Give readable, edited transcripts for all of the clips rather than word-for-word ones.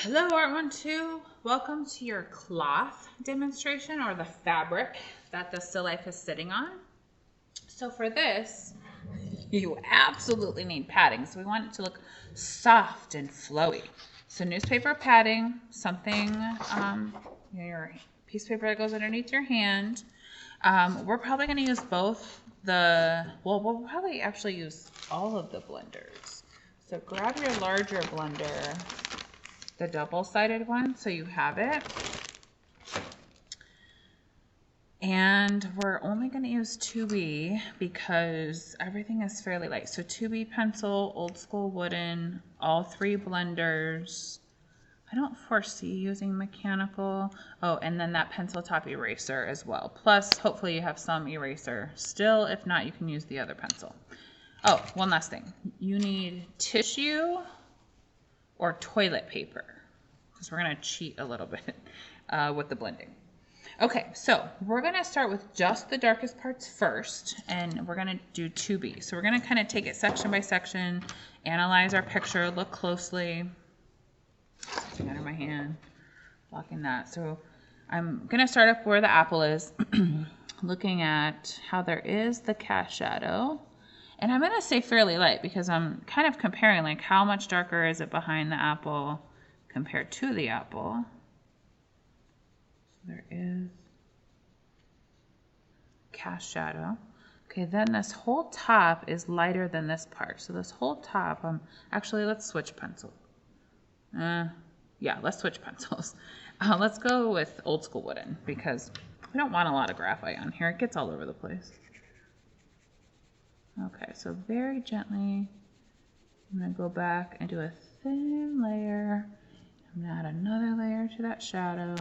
Hello, Art12. Welcome to your cloth demonstration, or the fabric that the still life is sitting on. So for this, you absolutely need padding. So we want it to look soft and flowy. So newspaper padding, something, your piece of paper that goes underneath your hand. We're probably going to use both we'll probably actually use all of the blenders. So grab your larger blender, the double-sided one, so you have it. And we're only going to use 2B because everything is fairly light. So 2B pencil, old school wooden, all three blenders. I don't foresee using mechanical. Oh, and then that pencil top eraser as well. Plus, hopefully you have some eraser still. If not, you can use the other pencil. Oh, one last thing. You need tissue or toilet paper, because we're going to cheat a little bit with the blending. Okay, so we're going to start with just the darkest parts first, and we're going to do 2B. So we're going to kind of take it section by section, analyze our picture, look closely. Something under my hand, blocking that. So I'm going to start up where the apple is, looking at how there is the cast shadow. And I'm going to say fairly light because I'm kind of comparing, like, how much darker is it behind the apple compared to the apple. So there is cast shadow. Okay, then this whole top is lighter than this part. So this whole top, actually, let's switch pencil. Yeah, let's switch pencils. Let's go with old school wooden because we don't want a lot of graphite on here. It gets all over the place. Okay, so very gently, I'm going to go back and do a thin layer. I'm going to add another layer to that shadow.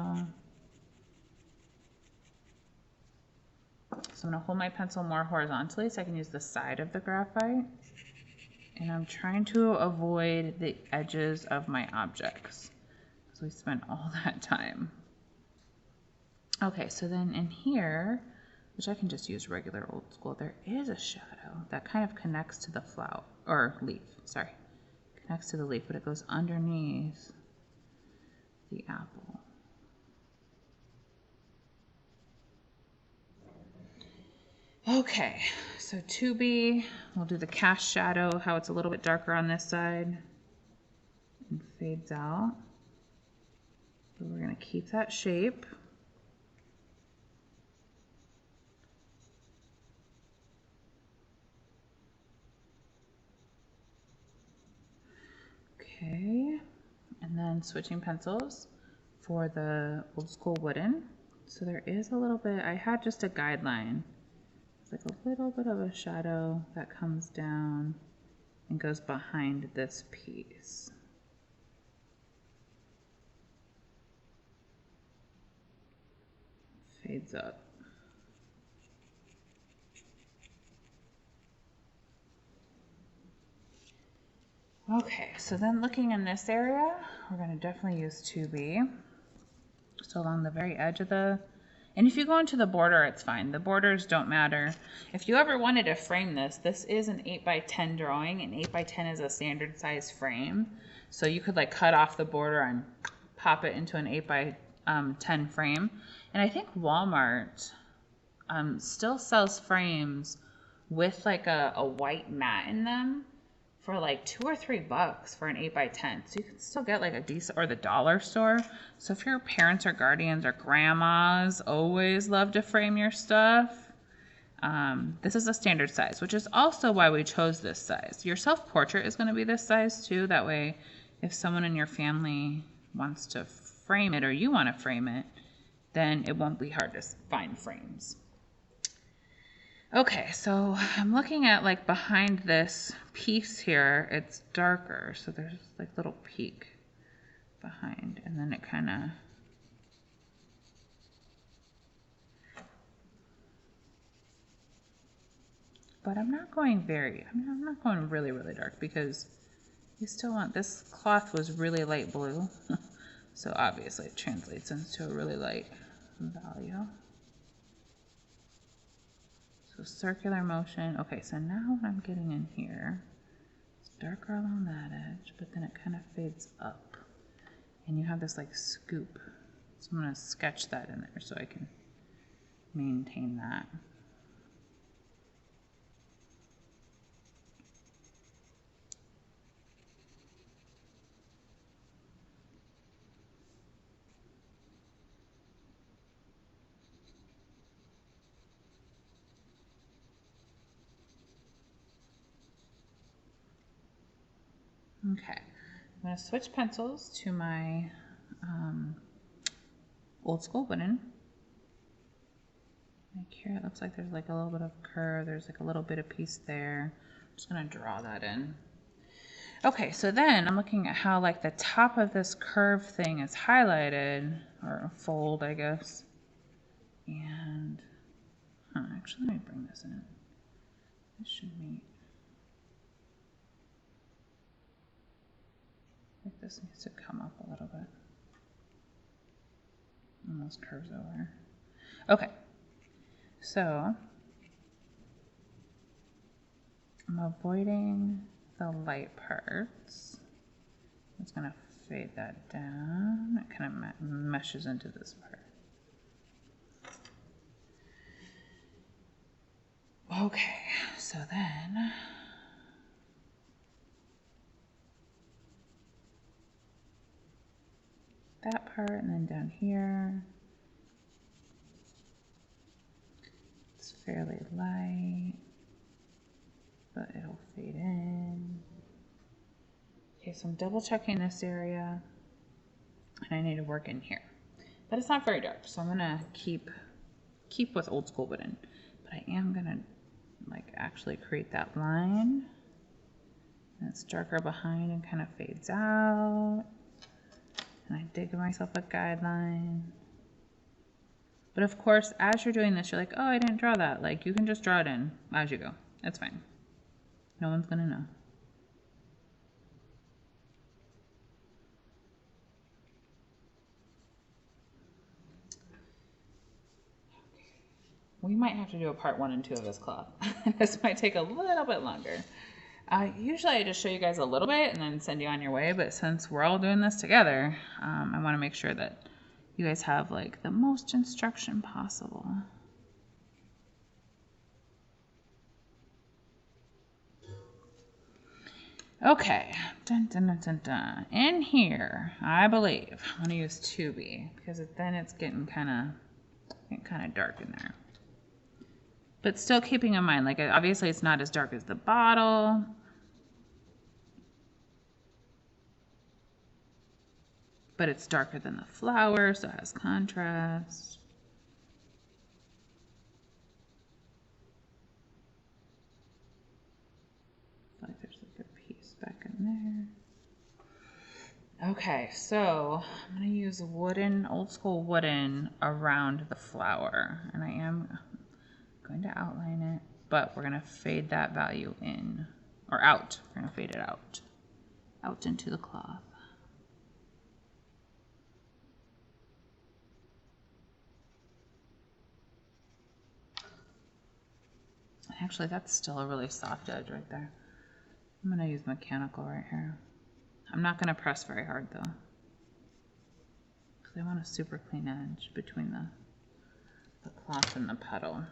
So I'm going to hold my pencil more horizontally so I can use the side of the graphite. And I'm trying to avoid the edges of my objects because we spent all that time. Okay, so then in here, which I can just use regular old school, there is a shadow that kind of connects to the flower, or leaf, sorry. Connects to the leaf, but it goes underneath the apple. Okay, so 2B, we'll do the cast shadow, how it's a little bit darker on this side and fades out. So we're going to keep that shape. Okay, and then switching pencils for the old school wooden. So there is a little bit, I had just a guideline. It's like a little bit of a shadow that comes down and goes behind this piece. Fades up. Okay, so then looking in this area, we're going to definitely use 2B. So along the very edge of the, and if you go into the border, it's fine. The borders don't matter. If you ever wanted to frame this, this is an 8x10 drawing, and 8x10 is a standard size frame. So you could like cut off the border and pop it into an 8x10 frame. And I think Walmart still sells frames with like a white mat in them for like $2 or $3 for an 8x10. So you can still get like a decent, or the dollar store. So if your parents or guardians or grandmas always love to frame your stuff, this is a standard size, which is also why we chose this size. Your self-portrait is going to be this size too. That way, if someone in your family wants to frame it or you want to frame it, then it won't be hard to find frames. Okay, so I'm looking at like behind this piece here, it's darker. So there's like little peak behind, and then it kind of, but I'm not going I'm not going really, really dark because you still want, this cloth was really light blue. So obviously it translates into a really light value. So circular motion. Okay, so now what I'm getting in here, it's darker along that edge, but then it kind of fades up. And you have this like scoop. So I'm going to sketch that in there so I can maintain that. Okay, I'm going to switch pencils to my old school wooden. Like here it looks like there's like a little bit of curve, there's like a little bit of piece there. I'm just going to draw that in. Okay, so then I'm looking at how like the top of this curve thing is highlighted, or fold I guess. And, actually let me bring this in. This should meet. I think this needs to come up a little bit. Almost curves over. Okay, so I'm avoiding the light parts. I'm just gonna fade that down. It kind of meshes into this part. Okay, so then that part, and then down here it's fairly light, but it'll fade in. Okay, so I'm double checking this area, and I need to work in here, but it's not very dark, so I'm gonna keep with old school wooden, but I am gonna like actually create that line, and it's darker behind and kind of fades out. And I dig myself a guideline. But of course, as you're doing this, you're like, oh, I didn't draw that. Like, you can just draw it in as you go. That's fine. No one's gonna know. We might have to do a part 1 and 2 of this cloth. This might take a little bit longer. Usually I just show you guys a little bit and then send you on your way, but since we're all doing this together, I want to make sure that you guys have like the most instruction possible. Okay, dun, dun, dun, dun, dun. In here, I believe I'm gonna use 2B because then it's getting kind of dark in there. But still keeping in mind, like obviously it's not as dark as the bottle. But it's darker than the flower, so it has contrast. Like there's like a piece back in there. Okay, so I'm gonna use wooden, old school wooden around the flower. And I am going to outline it, but we're gonna fade that value in, or out. We're gonna fade it out into the cloth. Actually, that's still a really soft edge right there. I'm gonna use mechanical right here. I'm not gonna press very hard though, because I want a super clean edge between the cloth and the petal.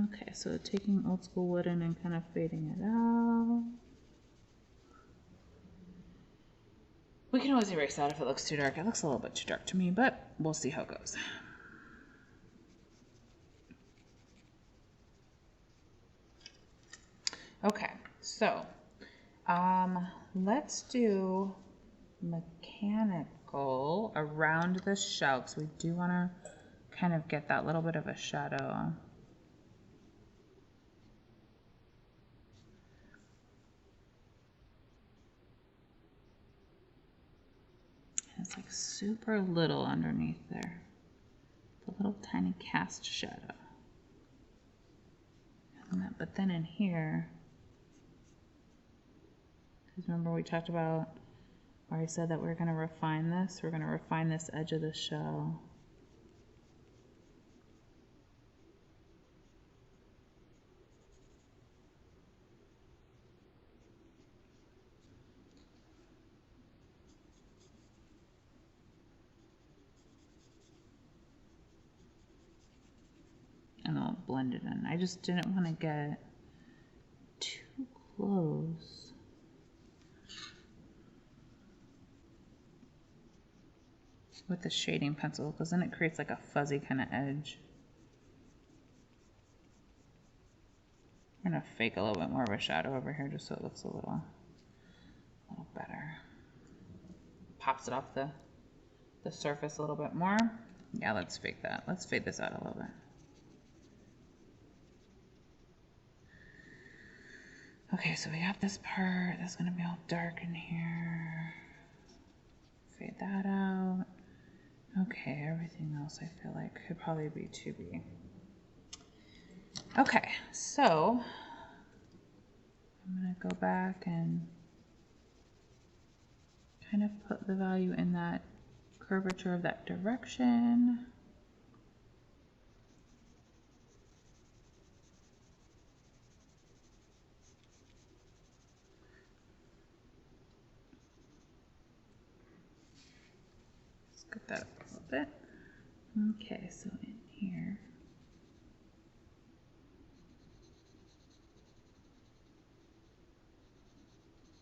Okay, so taking old school wooden and kind of fading it out. We can always erase that if it looks too dark. It looks a little bit too dark to me, but we'll see how it goes. Okay, so let's do mechanical around the shell because we do want to kind of get that little bit of a shadow. It's like super little underneath there. The little tiny cast shadow. But then in here, because remember we talked about, or I said that we're going to refine this. We're going to refine this edge of the shell. know, blended in. I just didn't want to get too close. With the shading pencil, because then it creates like a fuzzy kind of edge. I'm gonna fake a little bit more of a shadow over here just so it looks a little better. Pops it off the surface a little bit more. Yeah, let's fake that. Let's fade this out a little bit. Okay, so we have this part that's gonna be all dark in here. Fade that out. Okay, everything else I feel like could probably be 2B. Okay, so I'm gonna go back and kind of put the value in that curvature of that direction. Let's get that up a little bit. Okay, so in here.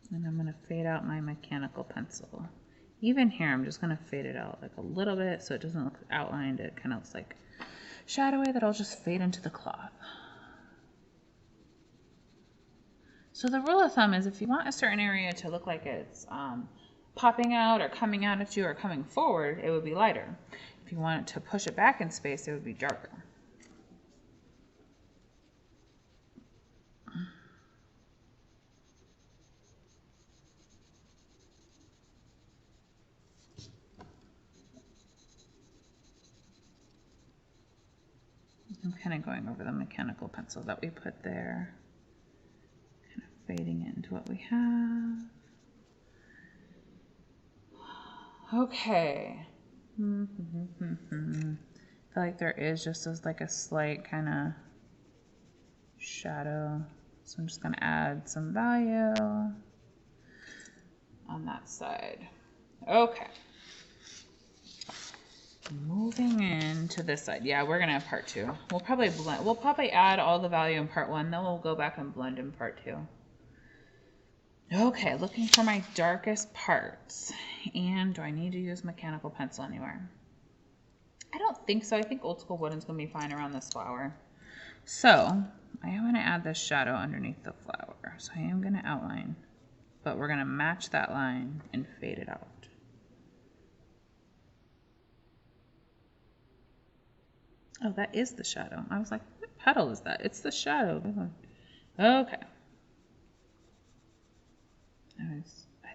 And I'm going to fade out my mechanical pencil. Even here, I'm just going to fade it out like a little bit so it doesn't look outlined. It kind of looks like shadowy that I'll just fade into the cloth. So the rule of thumb is if you want a certain area to look like it's popping out or coming out at you or coming forward, it would be lighter. If you want it to push it back in space, it would be darker. I'm kind of going over the mechanical pencil that we put there, kind of fading it into what we have. Okay. I feel like there is just like a slight kind of shadow. So I'm just going to add some value on that side. Okay. Moving into this side. Yeah, we're going to have part 2. We'll probably blend. We'll probably add all the value in part 1, then we'll go back and blend in part 2. Okay, looking for my darkest parts. And do I need to use mechanical pencil anywhere? I don't think so. I think old school wooden's going to be fine around this flower. So I am going to add this shadow underneath the flower. So I am going to outline, but we're going to match that line and fade it out. Oh, that is the shadow. I was like, what petal is that? It's the shadow. Okay. I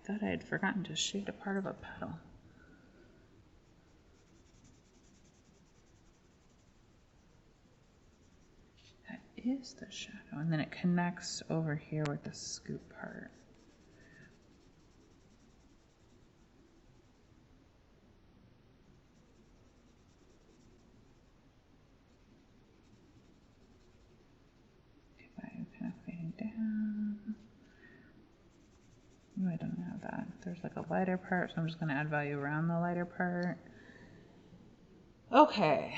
thought I had forgotten to shade a part of a petal. That is the shadow. And then it connects over here with the scoop part. Kind of fading down. Oh, I don't have that. There's like a lighter part, so I'm just going to add value around the lighter part. Okay,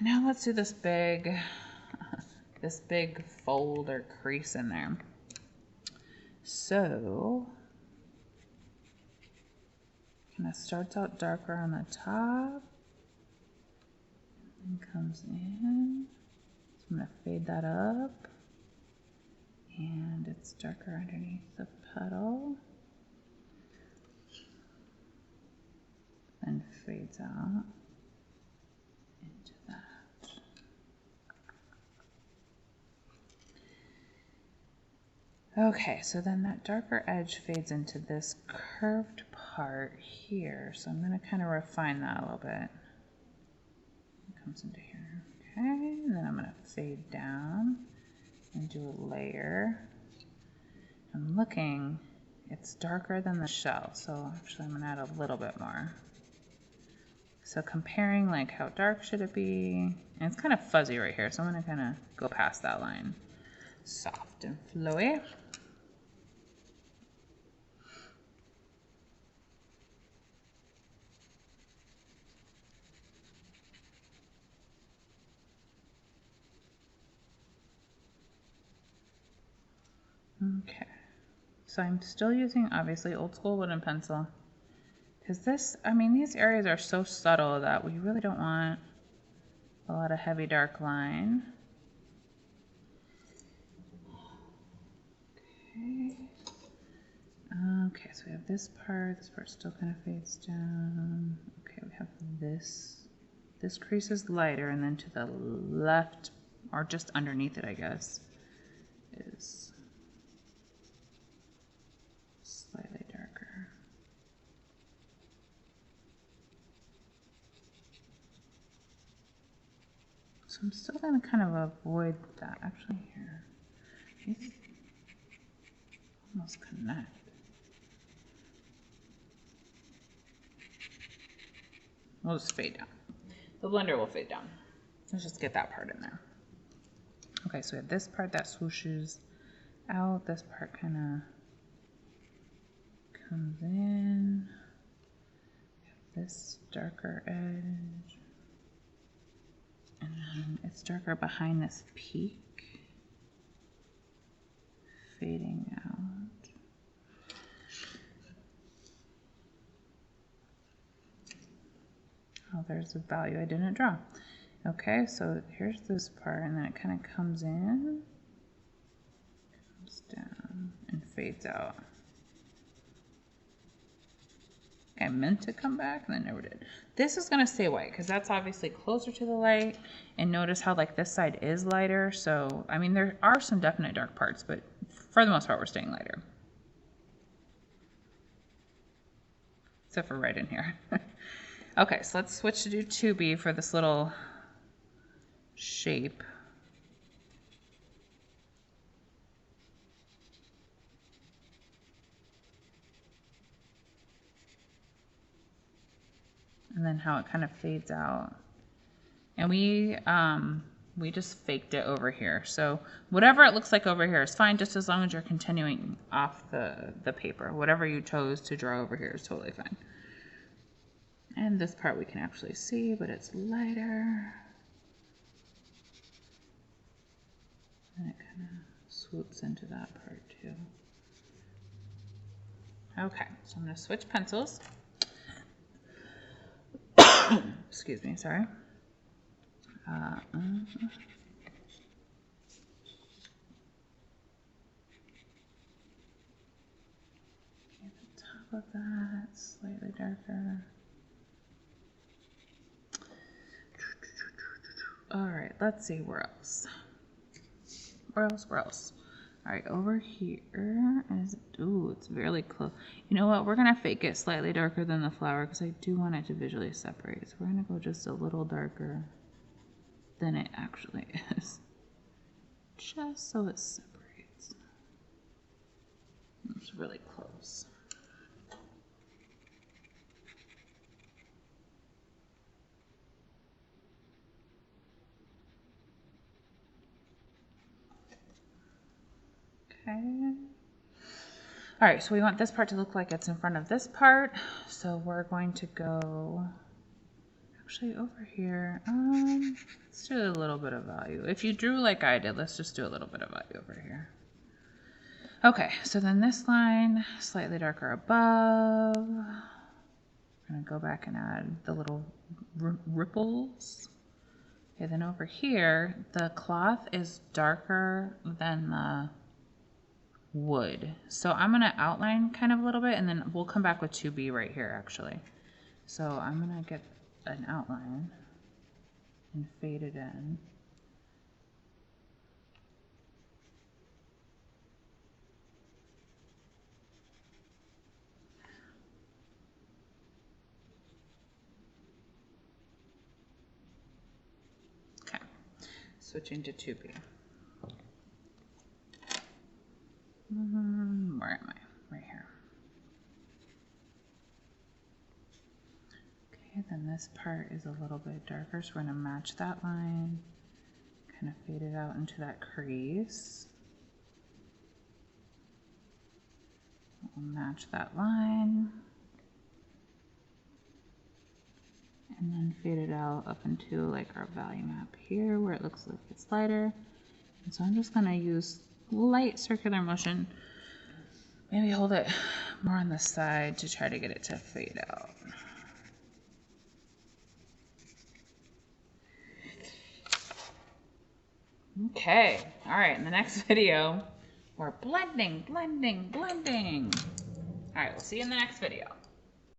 now let's do this big fold or crease in there. So, kind of starts out darker on the top and comes in. So I'm going to fade that up. And it's darker underneath the petal. Then fades out into that. Okay, so then that darker edge fades into this curved part here. So I'm going to kind of refine that a little bit. It comes into here. Okay, and then I'm going to fade down and do a layer. I'm looking, it's darker than the shell, so actually I'm going to add a little bit more. So comparing like how dark should it be, and it's kind of fuzzy right here, so I'm going to kind of go past that line. Soft and flowy. Okay, so I'm still using obviously old school wooden pencil because this, I mean, these areas are so subtle that we really don't want a lot of heavy dark line. Okay. Okay, so we have this part still kind of fades down. Okay, we have this crease is lighter, and then to the left, or just underneath it, I guess, is slightly darker. So I'm still going to kind of avoid that. Actually, here, these almost connect. We'll just fade down. The blender will fade down. Let's just get that part in there. Okay, so we have this part that swooshes out. This part kind of comes in. We have this darker edge. And then it's darker behind this peak. Fading out. Oh, there's a value I didn't draw. Okay, so here's this part, and then it kind of comes in, comes down, and fades out. I meant to come back, and then never did. This is going to stay white, because that's obviously closer to the light, and notice how like this side is lighter, so, I mean, there are some definite dark parts, but for the most part, we're staying lighter. Except for right in here. Okay, so let's switch to do 2B for this little shape. And then how it kind of fades out. And we just faked it over here. So whatever it looks like over here is fine, just as long as you're continuing off the paper. Whatever you chose to draw over here is totally fine. And this part we can actually see, but it's lighter. And it kind of swoops into that part too. Okay, so I'm going to switch pencils. Excuse me, sorry. Okay, the top of that, slightly darker. All right, let's see where else. Where else? All right, over here is, ooh, it's really close. You know what? We're gonna fake it slightly darker than the flower because I do want it to visually separate. So we're gonna go just a little darker than it actually is, just so it separates. It's really close. Okay. All right, so we want this part to look like it's in front of this part. So we're going to go actually over here. Let's do a little bit of value. If you drew like I did, let's just do a little bit of value over here. Okay, so then this line, slightly darker above. I'm gonna go back and add the little ripples. Okay, then over here, the cloth is darker than the wood. So I'm gonna outline kind of a little bit and then we'll come back with 2B right here actually. So I'm gonna get an outline and fade it in. Okay, switching to 2B. Where am I? Right here. Okay, then this part is a little bit darker, so we're going to match that line, kind of fade it out into that crease. We'll match that line, and then fade it out up into like our value map here, where it looks like it's lighter. And so I'm just going to use light circular motion Maybe hold it more on the side to try to get it to fade out. Okay, all right, in the next video, we're blending. All right, we'll see you in the next video.